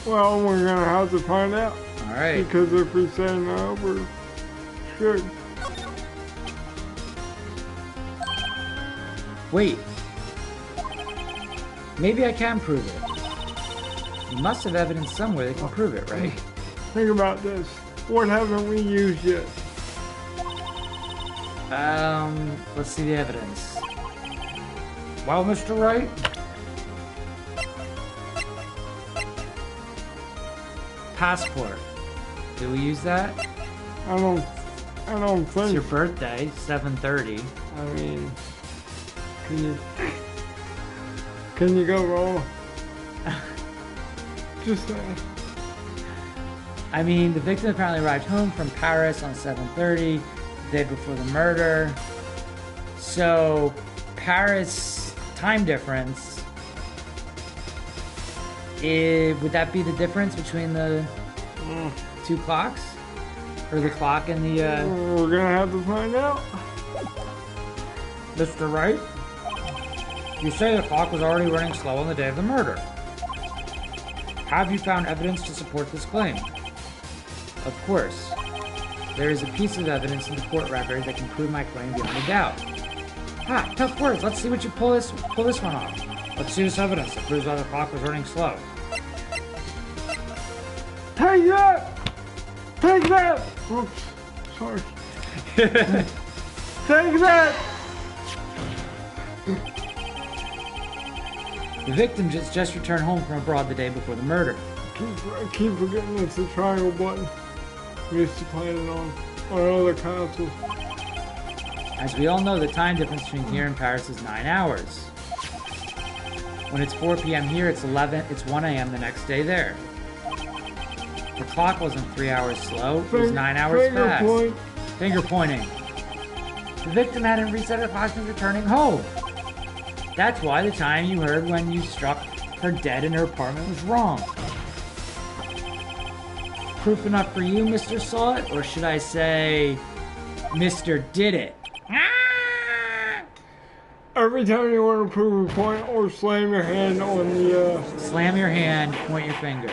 Speaker 1: Well, we're gonna have to find out.
Speaker 2: Alright.
Speaker 1: Because if we say no, we're good.
Speaker 2: Wait. Maybe I can prove it. You must have evidence somewhere that can prove it, right?
Speaker 1: Think about this. What haven't we used yet?
Speaker 2: Let's see the evidence. Well, Mr. Wright? passport. Do we use that?
Speaker 1: I don't
Speaker 2: It's
Speaker 1: think.
Speaker 2: your birthday, 7:30.
Speaker 1: I mean, can you go wrong? Just saying.
Speaker 2: I mean, the victim apparently arrived home from Paris on 7:30, the day before the murder. So, Paris time difference. Would that be the difference between the two clocks? Or the clock and the,
Speaker 1: We're gonna have to find out.
Speaker 2: Mr. Wright? You say the clock was already running slow on the day of the murder. Have you found evidence to support this claim? Of course. There is a piece of evidence in the court record that can prove my claim beyond a doubt. Ha! Tough words. Let's see what you pull this one off. Let's see this evidence that proves why the clock was running slow.
Speaker 1: Take that! Take that! Oops, sorry. Take that!
Speaker 2: The victim just returned home from abroad the day before the murder.
Speaker 1: I keep forgetting it's the triangle button. We used to play it on other consoles.
Speaker 2: As we all know, the time difference between here and Paris is 9 hours. When it's 4 p.m. here, it's 1 a.m. the next day there. The clock wasn't 3 hours slow, it was 9 hours fast.
Speaker 1: Point.
Speaker 2: Finger pointing. The victim hadn't reset her clock since returning home. That's why the time you heard when you struck her dead in her apartment was wrong. Proof enough for you, Mr. Saw It? Or should I say, Mr. Did It?
Speaker 1: Every time you want to prove a point or slam your hand on the...
Speaker 2: Slam your hand, point your finger.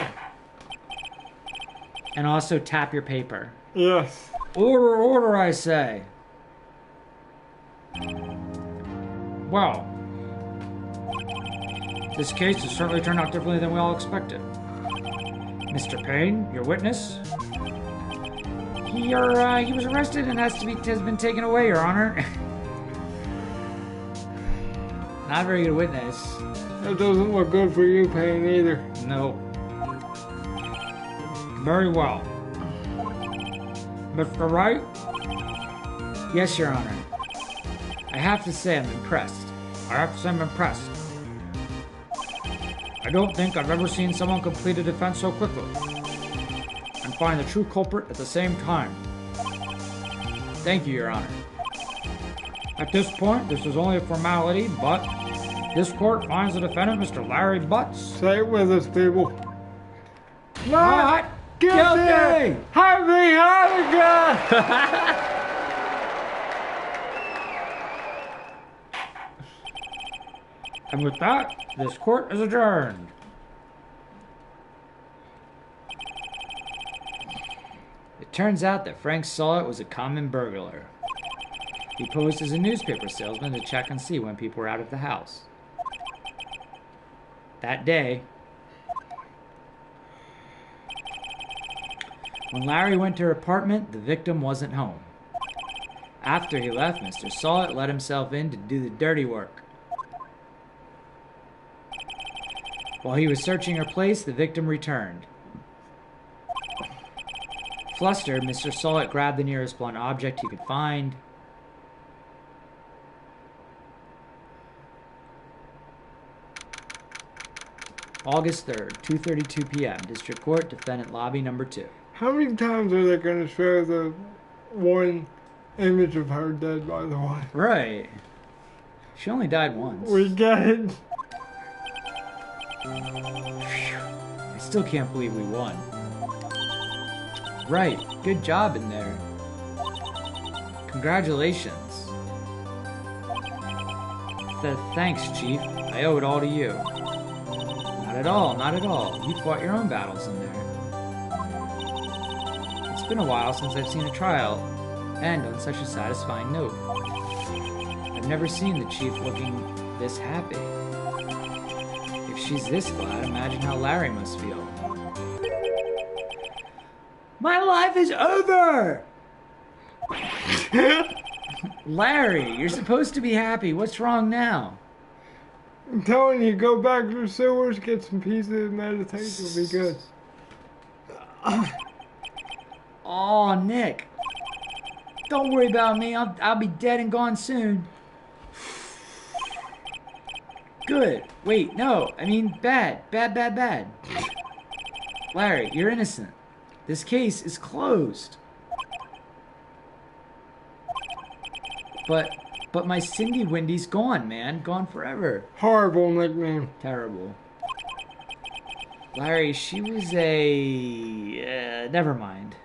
Speaker 2: And also tap your paper.
Speaker 1: Yes.
Speaker 2: Order, order, I say. Well, this case has certainly turned out differently than we all expected. Mr. Payne, your witness. He was arrested and has been taken away, Your Honor. Not a very good witness.
Speaker 1: That doesn't look good for you, Payne, either.
Speaker 2: No. Very well. Mr. Wright? Yes, Your Honor. I have to say I'm impressed. I don't think I've ever seen someone complete a defense so quickly and find the true culprit at the same time. Thank you, Your Honor. At this point, this is only a formality, but this court finds the defendant, Mr. Larry Butts.
Speaker 1: Say it with us, people.
Speaker 2: Not guilty!
Speaker 1: Happy Hanukkah!
Speaker 2: And with that, this court is adjourned. It turns out that Frank Saw It was a common burglar. He posed as a newspaper salesman to check and see when people were out of the house. That day, when Larry went to her apartment, the victim wasn't home. After he left, Mr. Saw It let himself in to do the dirty work. While he was searching her place, the victim returned. Flustered, Mr. Saw It grabbed the nearest blunt object he could find. August 3rd, 2:32 p.m. District Court, Defendant Lobby Number 2.
Speaker 1: How many times are they going to show the one image of her dead, by the way?
Speaker 2: Right. She only died once.
Speaker 1: We get it.
Speaker 2: I still can't believe we won. Right. Good job in there. Congratulations. Thanks, Chief. I owe it all to you. Not at all, not at all. You fought your own battles in there. It's been a while since I've seen a trial, and on such a satisfying note. I've never seen the Chief looking this happy. If she's this glad, imagine how Larry must feel. My life is over! Larry, you're supposed to be happy. What's wrong now?
Speaker 1: I'm telling you, go back to the sewers, get some peace and meditation, will be good.
Speaker 3: Oh, Nick. Don't worry about me. I'll be dead and gone soon. Good. Wait, no. I mean, bad. Bad. Larry, you're innocent. This case is closed. But my Cindy Windy's gone, man. Gone forever.
Speaker 1: Horrible nickname.
Speaker 3: Terrible. Larry, she was a... never mind.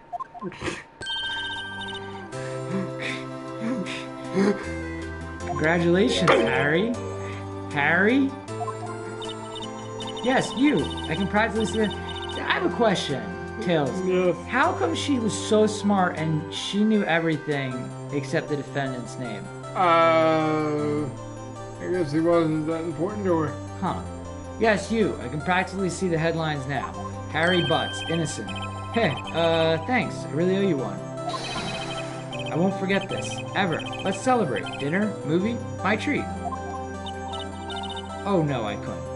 Speaker 3: Congratulations, Harry. Harry? Yes, you. I can practically see that. I have a question, Tails.
Speaker 1: Yes.
Speaker 3: How come she was so smart and she knew everything except the defendant's name?
Speaker 1: I guess he wasn't that important to her.
Speaker 3: Huh. Yes, you. I can practically see the headlines now. Harry Butts, innocent. Hey, thanks. I really owe you one. I won't forget this, ever. Let's celebrate. Dinner, movie, my treat. Oh no, I couldn't.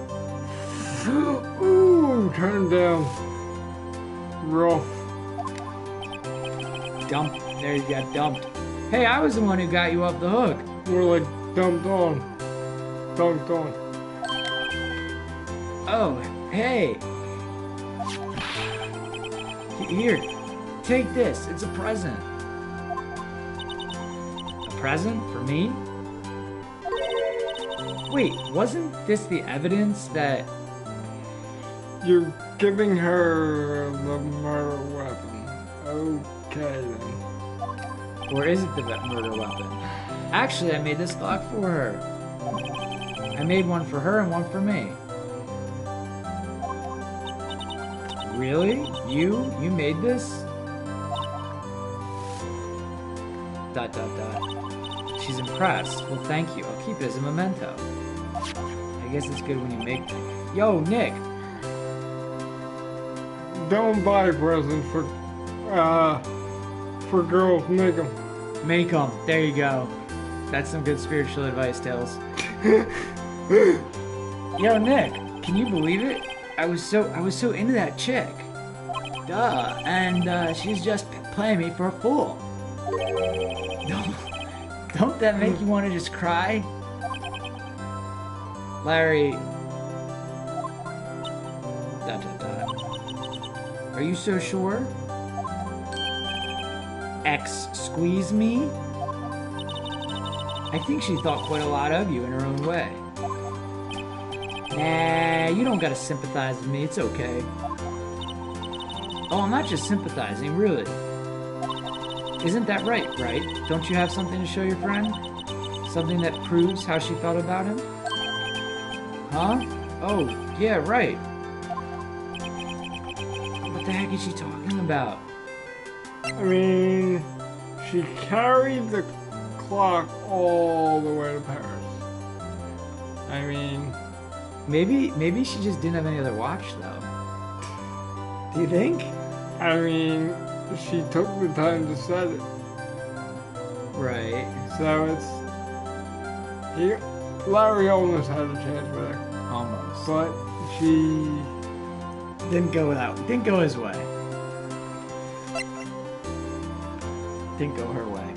Speaker 1: Ooh, turn down. Rough.
Speaker 3: Dumped. There you got dumped. Hey, I was the one who got you off the hook.
Speaker 1: More like dumped on. Dunked on.
Speaker 3: Oh, hey. Here, take this. It's a present. A present for me? Wait, wasn't this the evidence that...
Speaker 1: You're giving her the murder weapon. Okay then.
Speaker 3: Or is it the murder weapon? Actually, I made this clock for her. I made one for her and one for me. Really? You? You made this? ... She's impressed. Well, thank you. I'll keep it as a memento. I guess it's good when you make them. Yo, Nick!
Speaker 1: Don't buy presents for girls. Make them.
Speaker 3: Make them. There you go. That's some good spiritual advice, Tails. Yo, Nick, can you believe it? I was so into that chick. Duh. And she's just playing me for a fool. Don't that make you want to just cry? Larry. ... Are you so sure? X squeeze me? I think she thought quite a lot of you in her own way. Nah, you don't gotta sympathize with me, it's okay. Oh, I'm not just sympathizing, really. Isn't that right, Wright? Don't you have something to show your friend? Something that proves how she felt about him? Huh? Oh, yeah, right. What the heck is she talking about?
Speaker 1: I mean, she carried the clock all the way to Paris. I mean...
Speaker 3: Maybe she just didn't have any other watch, though. Do you think?
Speaker 1: I mean, she took the time to set it.
Speaker 3: Right.
Speaker 1: So Larry almost had a chance with her.
Speaker 3: Almost.
Speaker 1: But she...
Speaker 3: Didn't go his way. Didn't go her way.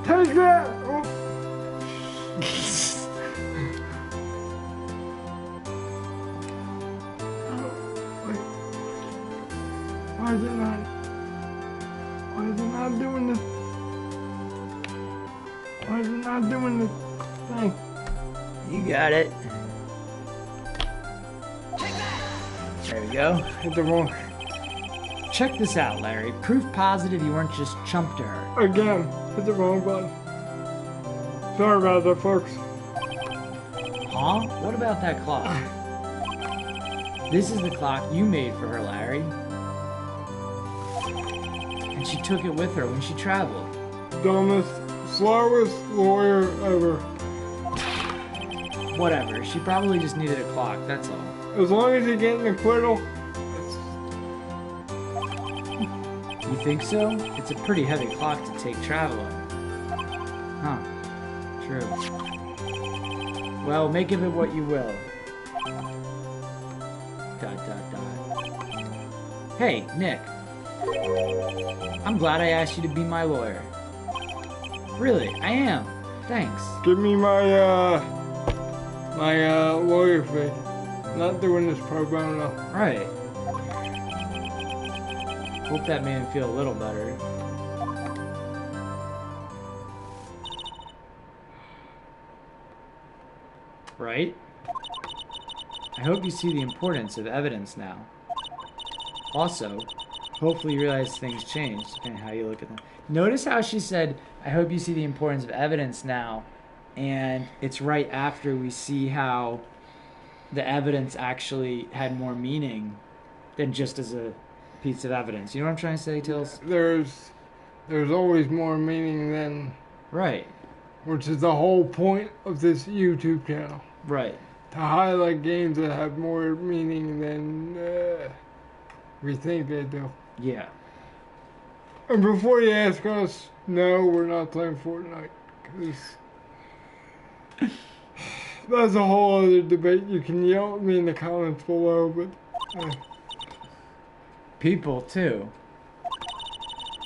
Speaker 1: Take that! Oh. Why is it not doing this? Why is it not doing this thing?
Speaker 3: You got it. There we go.
Speaker 1: Hit the wrong.
Speaker 3: Check this out, Larry. Proof positive you weren't just chumped to her.
Speaker 1: Again, hit the wrong button. Sorry about that, folks.
Speaker 3: Huh? What about that clock? This is the clock you made for her, Larry. And she took it with her when she traveled.
Speaker 1: Dumbest, slowest lawyer ever.
Speaker 3: Whatever. She probably just needed a clock, that's all.
Speaker 1: As long as you get an acquittal.
Speaker 3: You think so? It's a pretty heavy clock to take traveling. Huh. True. Well, make of it what you will. ... Hey, Nick. I'm glad I asked you to be my lawyer. Really, I am. Thanks.
Speaker 1: Give me my lawyer fee. Not doing this pro bono.
Speaker 3: Right. Hope that made him feel a little better. Right? I hope you see the importance of evidence now. Also, hopefully you realize things change depending on how you look at them. Notice how she said, I hope you see the importance of evidence now. And it's right after we see how the evidence actually had more meaning than just as a piece of evidence. You know what I'm trying to say, Tills?
Speaker 1: There's always more meaning than...
Speaker 3: Right.
Speaker 1: Which is the whole point of this YouTube channel.
Speaker 3: Right.
Speaker 1: To highlight games that have more meaning than we think they do.
Speaker 3: Yeah.
Speaker 1: And before you ask us, no, we're not playing Fortnite. Because that's a whole other debate. You can yell at me in the comments below, but...
Speaker 3: People, too.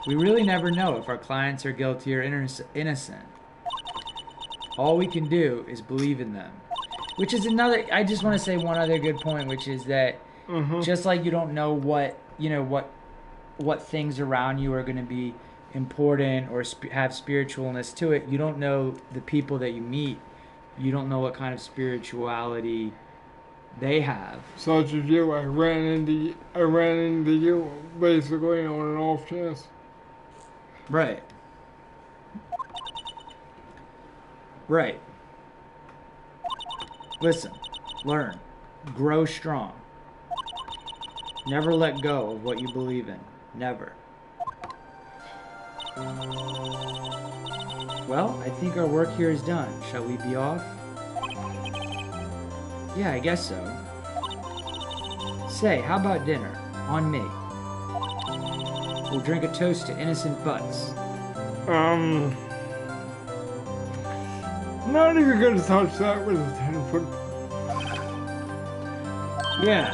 Speaker 3: We really never know if our clients are guilty or innocent. All we can do is believe in them. Which is another... I just want to say one other good point, which is that just like you don't know what things around you are going to be important or have spiritualness to it, you don't know the people that you meet. You don't know what kind of spirituality they have.
Speaker 1: Such as you, I ran into you basically on an off chance.
Speaker 3: Right. Right. Listen, learn, grow strong. Never let go of what you believe in. Never. Well, I think our work here is done. Shall we be off? Yeah, I guess so. Say, how about dinner? On me. We'll drink a toast to innocent butts.
Speaker 1: Not even gonna touch that with a 10-foot.
Speaker 3: Yeah.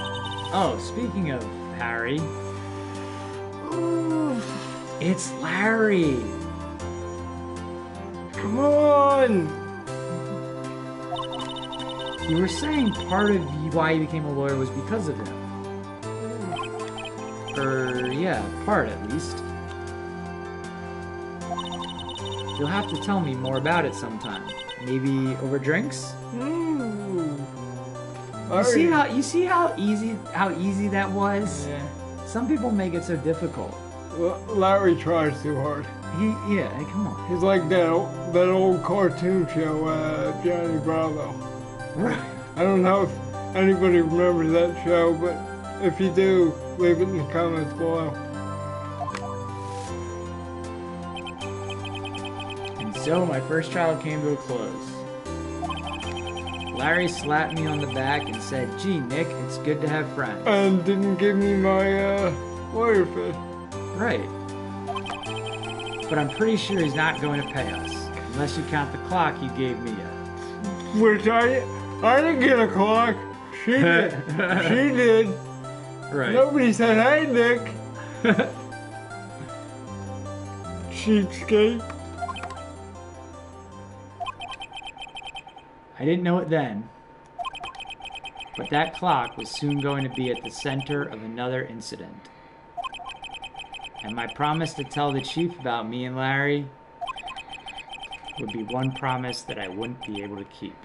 Speaker 3: Oh, speaking of Harry. It's Larry.
Speaker 1: Come on!
Speaker 3: You were saying part of why you became a lawyer was because of him. Yeah, part at least. You'll have to tell me more about it sometime. Maybe over drinks? You see how easy that was?
Speaker 1: Yeah.
Speaker 3: Some people make it so difficult.
Speaker 1: Larry tries too hard.
Speaker 3: Come on.
Speaker 1: He's like that old cartoon show, Johnny Bravo.
Speaker 3: Right.
Speaker 1: I don't know if anybody remembers that show, but if you do, leave it in the comments below.
Speaker 3: And so my first trial came to a close. Larry slapped me on the back and said, "Gee, Nick, it's good to have friends."
Speaker 1: And didn't give me my lawyer fee.
Speaker 3: Right. But I'm pretty sure he's not going to pay us, unless you count the clock you gave me.
Speaker 1: Which I didn't get a clock. She did. She did.
Speaker 3: Right.
Speaker 1: Nobody said, "Hey, Nick." Cheapskate.
Speaker 3: I didn't know it then, but that clock was soon going to be at the center of another incident. And my promise to tell the chief about me and Larry would be one promise that I wouldn't be able to keep.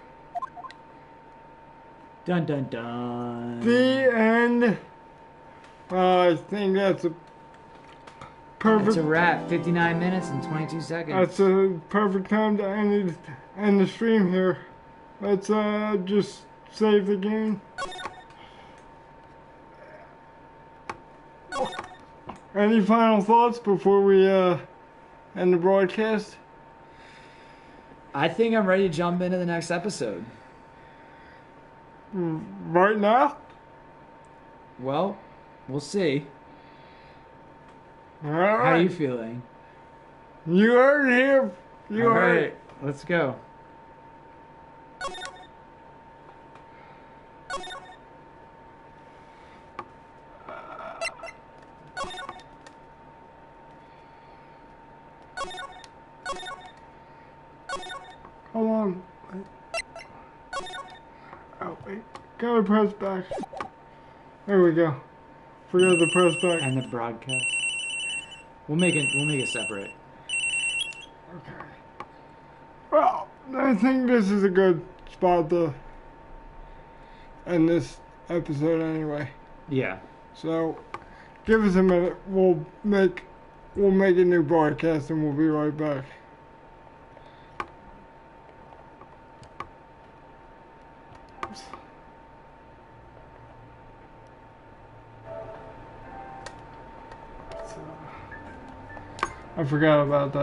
Speaker 3: Dun dun dun.
Speaker 1: The end. I think that's a perfect...
Speaker 3: That's a wrap. 59 minutes and 22 seconds.
Speaker 1: That's a perfect time to end the stream here. Let's just save the game. Any final thoughts before we end the broadcast?
Speaker 3: I think I'm ready to jump into the next episode.
Speaker 1: Right now?
Speaker 3: Well, we'll see.
Speaker 1: All right.
Speaker 3: How are you feeling?
Speaker 1: You heard it here. You
Speaker 3: All
Speaker 1: heard
Speaker 3: right,
Speaker 1: it.
Speaker 3: let's go.
Speaker 1: Hold on. Oh, wait. Gotta press back. There we go. Forgot to press back.
Speaker 3: And the broadcast. We'll make it separate.
Speaker 1: Okay. Well, I think this is a good spot to end this episode anyway.
Speaker 3: Yeah.
Speaker 1: So, give us a minute. We'll make a new broadcast and we'll be right back. I forgot about that.